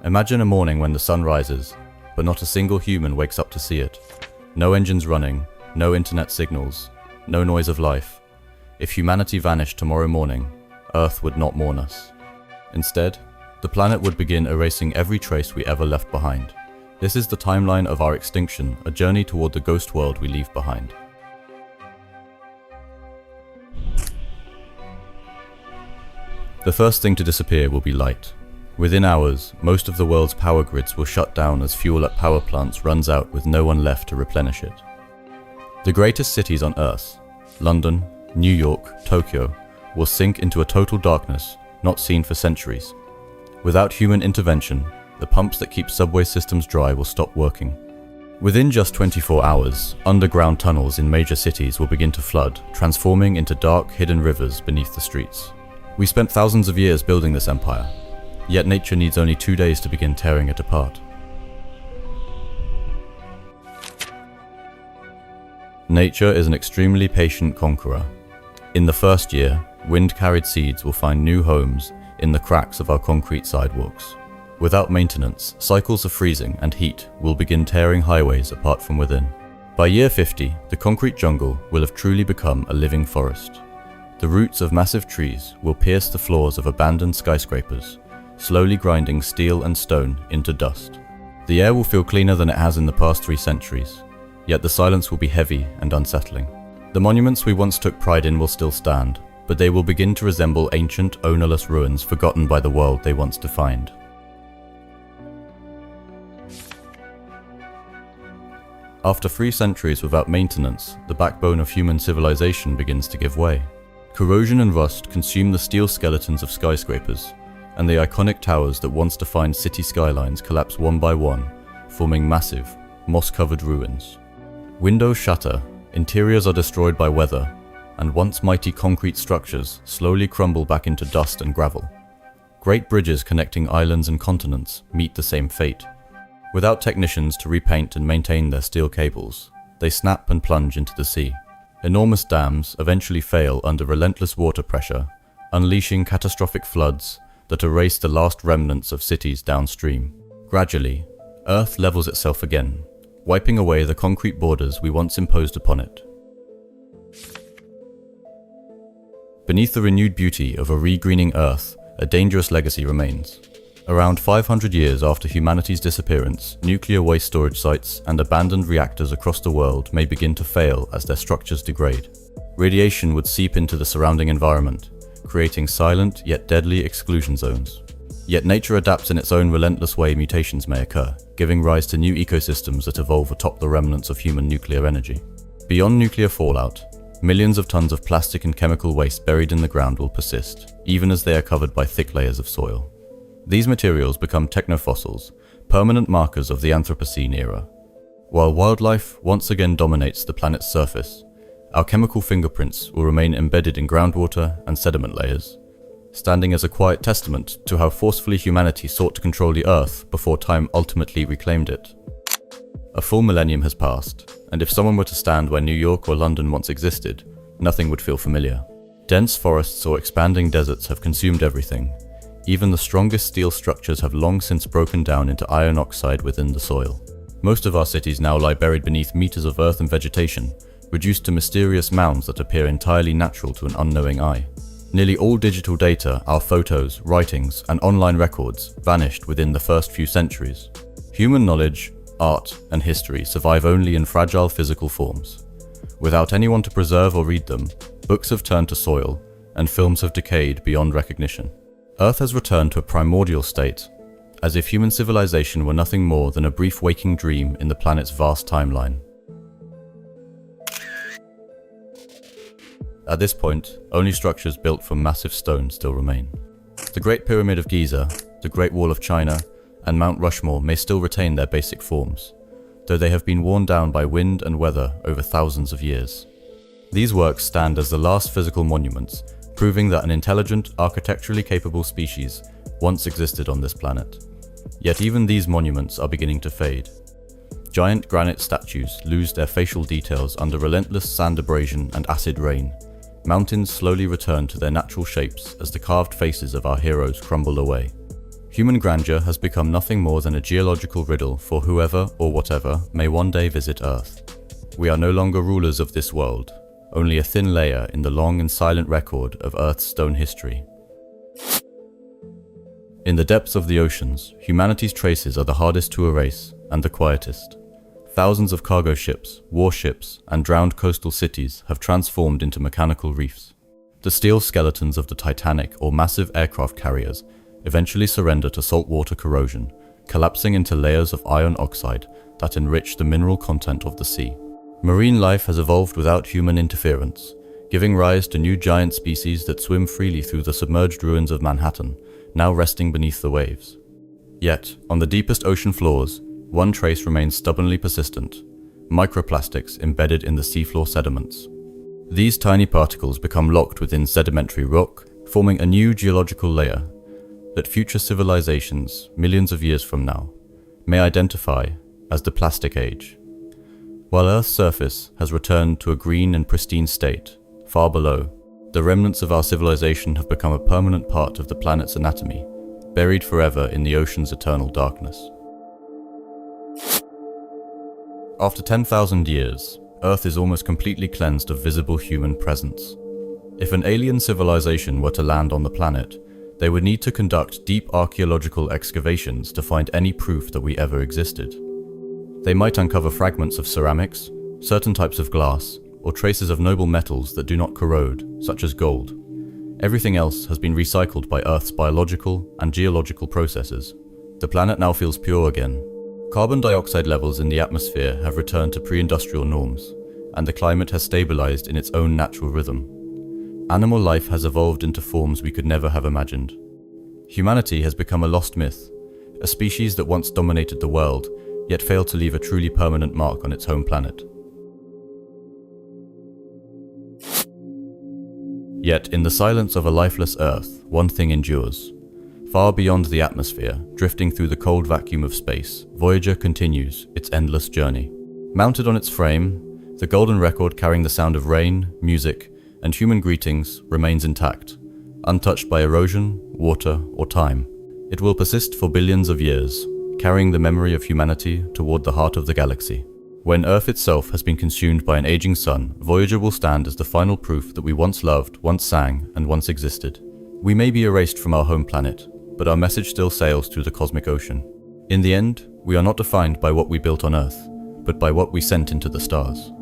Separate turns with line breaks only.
Imagine a morning when the sun rises, but not a single human wakes up to see it. No engines running, no internet signals, no noise of life. If humanity vanished tomorrow morning, Earth would not mourn us. Instead, the planet would begin erasing every trace we ever left behind. This is the timeline of our extinction, a journey toward the ghost world we leave behind. The first thing to disappear will be light. Within hours, most of the world's power grids will shut down as fuel at power plants runs out with no one left to replenish it. The greatest cities on Earth, London, New York, Tokyo, will sink into a total darkness not seen for centuries. Without human intervention, the pumps that keep subway systems dry will stop working. Within just 24 hours, underground tunnels in major cities will begin to flood, transforming into dark, hidden rivers beneath the streets. We spent thousands of years building this empire, yet nature needs only 2 days to begin tearing it apart. Nature is an extremely patient conqueror. In the first year, wind-carried seeds will find new homes in the cracks of our concrete sidewalks. Without maintenance, cycles of freezing and heat will begin tearing highways apart from within. By year 50, the concrete jungle will have truly become a living forest. The roots of massive trees will pierce the floors of abandoned skyscrapers, slowly grinding steel and stone into dust. The air will feel cleaner than it has in the past 3 centuries, yet the silence will be heavy and unsettling. The monuments we once took pride in will still stand, but they will begin to resemble ancient, ownerless ruins forgotten by the world they once defined. After 3 centuries without maintenance, the backbone of human civilization begins to give way. Corrosion and rust consume the steel skeletons of skyscrapers, and the iconic towers that once defined city skylines collapse one by one, forming massive, moss-covered ruins. Windows shatter, interiors are destroyed by weather, and once mighty concrete structures slowly crumble back into dust and gravel. Great bridges connecting islands and continents meet the same fate. Without technicians to repaint and maintain their steel cables, they snap and plunge into the sea. Enormous dams eventually fail under relentless water pressure, unleashing catastrophic floods that erase the last remnants of cities downstream. Gradually, Earth levels itself again, wiping away the concrete borders we once imposed upon it. Beneath the renewed beauty of a re-greening Earth, a dangerous legacy remains. Around 500 years after humanity's disappearance, nuclear waste storage sites and abandoned reactors across the world may begin to fail as their structures degrade. Radiation would seep into the surrounding environment, creating silent yet deadly exclusion zones. Yet nature adapts in its own relentless way. Mutations may occur, giving rise to new ecosystems that evolve atop the remnants of human nuclear energy. Beyond nuclear fallout, millions of tons of plastic and chemical waste buried in the ground will persist, even as they are covered by thick layers of soil. These materials become technofossils, permanent markers of the Anthropocene era. While wildlife once again dominates the planet's surface, our chemical fingerprints will remain embedded in groundwater and sediment layers, standing as a quiet testament to how forcefully humanity sought to control the Earth before time ultimately reclaimed it. A full millennium has passed, and if someone were to stand where New York or London once existed, nothing would feel familiar. Dense forests or expanding deserts have consumed everything. Even the strongest steel structures have long since broken down into iron oxide within the soil. Most of our cities now lie buried beneath meters of earth and vegetation, reduced to mysterious mounds that appear entirely natural to an unknowing eye. Nearly all digital data, our photos, writings, and online records, vanished within the first few centuries. Human knowledge, art, and history survive only in fragile physical forms. Without anyone to preserve or read them, books have turned to soil, and films have decayed beyond recognition. Earth has returned to a primordial state, as if human civilization were nothing more than a brief waking dream in the planet's vast timeline. At this point, only structures built from massive stone still remain. The Great Pyramid of Giza, the Great Wall of China, and Mount Rushmore may still retain their basic forms, though they have been worn down by wind and weather over thousands of years. These works stand as the last physical monuments, proving that an intelligent, architecturally capable species once existed on this planet. Yet even these monuments are beginning to fade. Giant granite statues lose their facial details under relentless sand abrasion and acid rain. Mountains slowly return to their natural shapes as the carved faces of our heroes crumble away. Human grandeur has become nothing more than a geological riddle for whoever or whatever may one day visit Earth. We are no longer rulers of this world, only a thin layer in the long and silent record of Earth's stone history. In the depths of the oceans, humanity's traces are the hardest to erase and the quietest. Thousands of cargo ships, warships, and drowned coastal cities have transformed into mechanical reefs. The steel skeletons of the Titanic or massive aircraft carriers eventually surrender to saltwater corrosion, collapsing into layers of iron oxide that enrich the mineral content of the sea. Marine life has evolved without human interference, giving rise to new giant species that swim freely through the submerged ruins of Manhattan, now resting beneath the waves. Yet, on the deepest ocean floors, one trace remains stubbornly persistent: microplastics embedded in the seafloor sediments. These tiny particles become locked within sedimentary rock, forming a new geological layer that future civilizations, millions of years from now, may identify as the Plastic Age. While Earth's surface has returned to a green and pristine state, far below, the remnants of our civilization have become a permanent part of the planet's anatomy, buried forever in the ocean's eternal darkness. After 10,000 years, Earth is almost completely cleansed of visible human presence. If an alien civilization were to land on the planet, they would need to conduct deep archaeological excavations to find any proof that we ever existed. They might uncover fragments of ceramics, certain types of glass, or traces of noble metals that do not corrode, such as gold. Everything else has been recycled by Earth's biological and geological processes. The planet now feels pure again. Carbon dioxide levels in the atmosphere have returned to pre-industrial norms, and the climate has stabilized in its own natural rhythm. Animal life has evolved into forms we could never have imagined. Humanity has become a lost myth, a species that once dominated the world, yet failed to leave a truly permanent mark on its home planet. Yet, in the silence of a lifeless Earth, one thing endures. Far beyond the atmosphere, drifting through the cold vacuum of space, Voyager continues its endless journey. Mounted on its frame, the golden record carrying the sound of rain, music, and human greetings remains intact, untouched by erosion, water, or time. It will persist for billions of years, carrying the memory of humanity toward the heart of the galaxy. When Earth itself has been consumed by an aging sun, Voyager will stand as the final proof that we once loved, once sang, and once existed. We may be erased from our home planet, but our message still sails through the cosmic ocean. In the end, we are not defined by what we built on Earth, but by what we sent into the stars.